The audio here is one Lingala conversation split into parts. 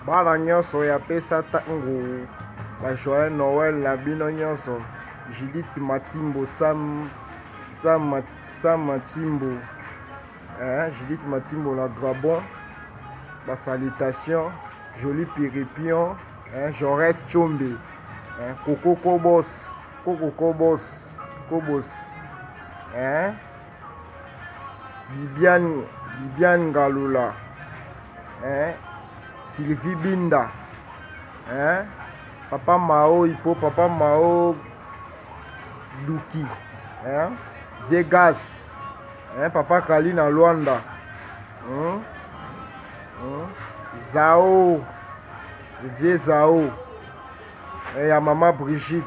Bana nyonso ya pesa tango ba joyeux Noël na bino nyonso. Judith Matimbo, Sam Matimbo, Judith Matimbo la Grabon, la salutation, Joli Piripion, Jaurès Tchombe, Coco Kobos, Kobos, Bibiane Galula, Sylvie Binda, Papa Mao Hippo, Papa Mao Duki, Vegas, Papa Kalina Luanda, Zao, Vieux Zao, et ya Maman Brigitte,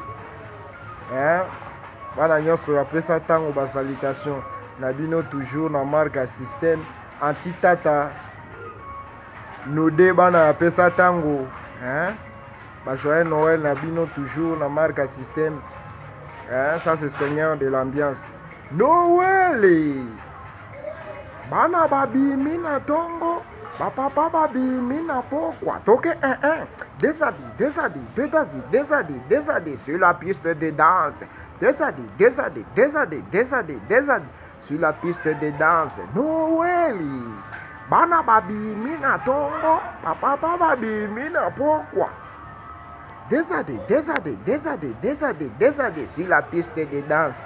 bana nyonso ya pesa tango ba salutation na bino toujours na marque système anti-tata node bana ya pesa tango, ba joyeux Noël na bino toujours na marque système. Ça c'est Seigneur de l'ambiance. Noël bana babimi na tongo bapapa babimi na pokwa toke desadi sur la piste de danse, desadi sur la piste de danse. Noël bana babimi na tongo bapapa babimi na pokwa desadi sur la piste de danse.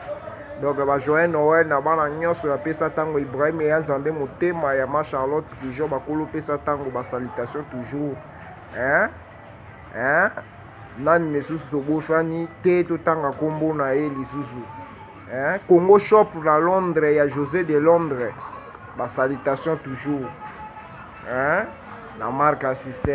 Donc ba joyeux Noël na bana nyonso ya pesa tango Ibrahim ya Nzambe motema ya ma Charlotte toujours bakolo pesa tango ba salutation toujours. Nani mesusu tobosani te totanga kombo na ye lisusu. Congo Shop na Londres ya José de Londres ba salutation toujours. La marque assistée.